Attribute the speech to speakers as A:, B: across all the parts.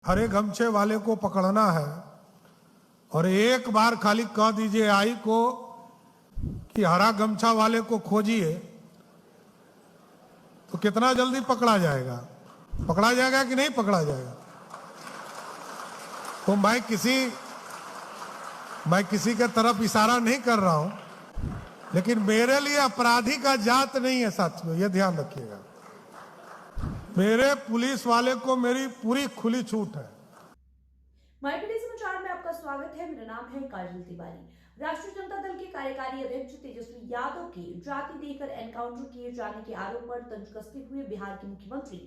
A: हरे गमछे वाले को पकड़ना है और एक बार खाली कह दीजिए आई को कि हरा गमछा वाले को खोजिए, तो कितना जल्दी पकड़ा जाएगा? पकड़ा जाएगा कि नहीं पकड़ा जाएगा? तो मैं किसी के तरफ इशारा नहीं कर रहा हूं, लेकिन मेरे लिए अपराधी का जात नहीं है साथियों, ये ध्यान रखिएगा। मेरे पुलिस वाले को मेरी पूरी खुली छूट है।
B: माईपीडी समाचार में आपका स्वागत है। मेरा नाम है काजल तिवारी। राष्ट्रीय जनता दल के कार्यकारी अध्यक्ष तेजस्वी यादव के जाति देकर एनकाउंटर किए जाने के आरोप पर तंज कसते हुए बिहार के मुख्यमंत्री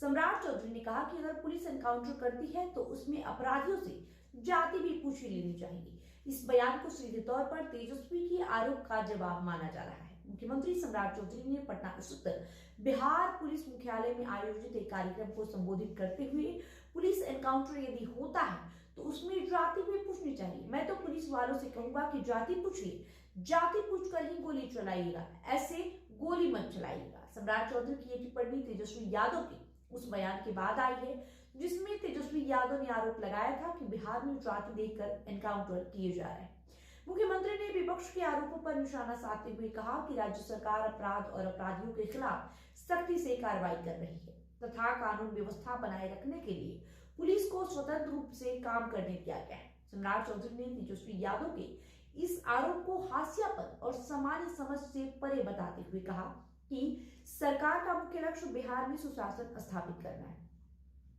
B: सम्राट चौधरी ने कहा कि अगर पुलिस एनकाउंटर करती है तो उसमें अपराधियों से जाति भी पूछ लेनी चाहिए। इस बयान को सीधे तौर पर तेजस्वी के आरोप का जवाब माना जा रहा है। मुख्यमंत्री सम्राट चौधरी ने पटना स्थित बिहार पुलिस मुख्यालय में आयोजित एक कार्यक्रम को संबोधित करते हुए पुलिस एनकाउंटर यदि होता है तो उसमें जाति भी पूछनी चाहिए। मैं तो पुलिस वालों से कहूंगा कि जाति पूछिए, जाति पूछकर ही गोली चलाइएगा, ऐसे गोली मत चलाइएगा। सम्राट चौधरी की ये टिप्पणी तेजस्वी यादव के उस बयान के बाद आई है जिसमें तेजस्वी यादव ने आरोप लगाया था कि बिहार में जाति देखकर एनकाउंटर किए जा रहे हैं। मुख्यमंत्री ने विपक्ष के आरोपों पर निशाना साधते हुए कहा कि राज्य सरकार अपराध और अपराधियों के खिलाफ सख्ती से कार्रवाई कर रही है तथा कानून व्यवस्था बनाए रखने के लिए पुलिस को स्वतंत्र रूप से काम करने दिया गया है। सम्राट चौधरी ने तेजस्वी यादव के इस आरोप को हास्यास्पद और सामान्य समझ से परे बताते हुए कहा कि सरकार का मुख्य लक्ष्य बिहार में सुशासन स्थापित करना है।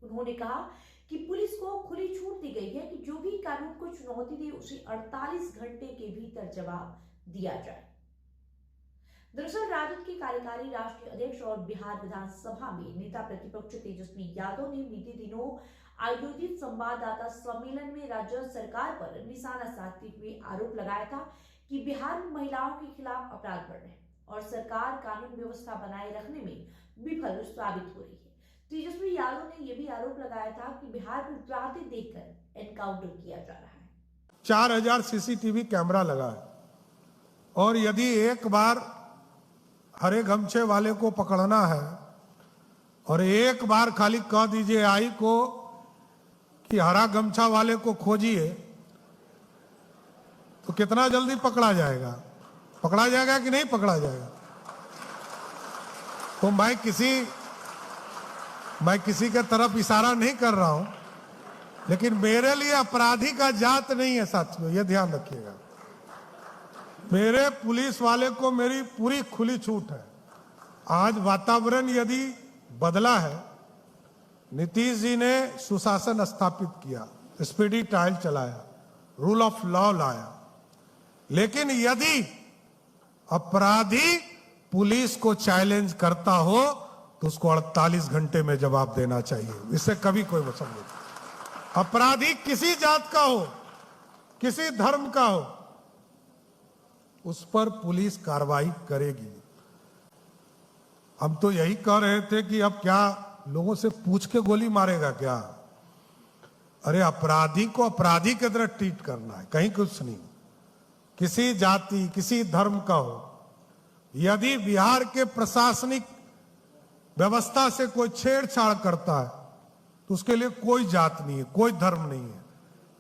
B: उन्होंने कहा कि पुलिस को खुली छूट दी गई है कि जो भी कानून को चुनौती दे उसे 48 घंटे के भीतर जवाब दिया जाए। दरअसल राजद के कार्यकारी राष्ट्रीय अध्यक्ष और बिहार विधानसभा में नेता प्रतिपक्ष तेजस्वी यादव ने बीते दिनों आयोजित संवाददाता सम्मेलन में राज्य सरकार पर निशाना साधते हुए आरोप लगाया था कि बिहार में महिलाओं के खिलाफ अपराध बढ़ रहे हैं और सरकार कानून व्यवस्था बनाए रखने में विफल साबित हो रही है। तेजस्वी यादव ने यह भी आरोप लगाया था कि बिहार में जाति देखकर एनकाउंटर किया जा रहा है।
A: 4000 सीसीटीवी कैमरा लगा है और यदि एक बार हरे गमछे वाले को पकड़ना है और एक बार खाली कह दीजिए आई को कि हरा गमछा वाले को खोजिए, तो कितना जल्दी पकड़ा जाएगा? पकड़ा जाएगा कि नहीं पकड़ा जाएगा? तो मैं किसी के तरफ इशारा नहीं कर रहा हूं, लेकिन मेरे लिए अपराधी का जात नहीं है साथियों, ये ध्यान रखिएगा। मेरे पुलिस वाले को मेरी पूरी खुली छूट है। आज वातावरण यदि बदला है, नीतीश जी ने सुशासन स्थापित किया, स्पीडी ट्रायल चलाया, रूल ऑफ लॉ लाया, लेकिन यदि अपराधी पुलिस को चैलेंज करता हो तो उसको 48 घंटे में जवाब देना चाहिए। इससे कभी कोई मतलब नहीं। अपराधी किसी जात का हो, किसी धर्म का हो, उस पर पुलिस कार्रवाई करेगी। हम तो यही कह रहे थे कि अब क्या लोगों से पूछ के गोली मारेगा क्या? अरे अपराधी को अपराधी की तरह ट्रीट करना है, कहीं कुछ नहीं। किसी जाति किसी धर्म का हो, यदि बिहार के प्रशासनिक व्यवस्था से कोई छेड़छाड़ करता है तो उसके लिए कोई जात नहीं है, कोई धर्म नहीं है।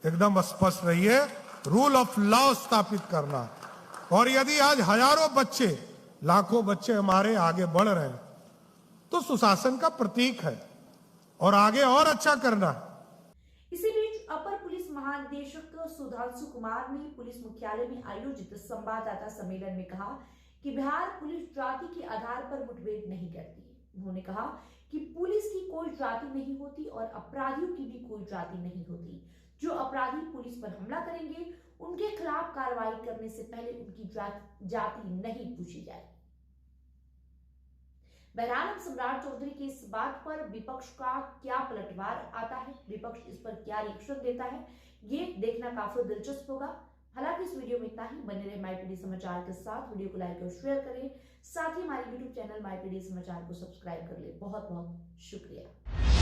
A: एकदम स्पष्ट रहिए, रूल ऑफ लॉ स्थापित करना। और यदि आज हजारों बच्चे, लाखों बच्चे हमारे आगे बढ़ रहे हैं तो सुशासन का प्रतीक है और आगे और अच्छा करना है।
B: इसी बीच अपर पुलिस महानिदेशक सुधांशु कुमार ने पुलिस मुख्यालय में आयोजित संवाददाता सम्मेलन में कहा कि बिहार पुलिस जाति के आधार पर मुठभेड़ नहीं करती। उन्होंने कहा कि पुलिस की कोई जाति नहीं होती और अपराधियों की भी कोई जाति नहीं होती। जो अपराधी पुलिस पर हमला करेंगे उनके खिलाफ कार्रवाई करने से पहले उनकी जाति नहीं पूछी जाए। बहरहाल सम्राट चौधरी की इस बात पर विपक्ष का क्या पलटवार आता है, विपक्ष इस पर क्या रिएक्शन देता है, ये देखना काफी दिलचस्प होगा। हालांकि इस वीडियो में इतना ही। बने रहे माईपीडी समाचार के साथ। वीडियो को लाइक और शेयर करें, साथ ही हमारे यूट्यूब चैनल माईपीडी समाचार को सब्सक्राइब कर ले। बहुत बहुत शुक्रिया।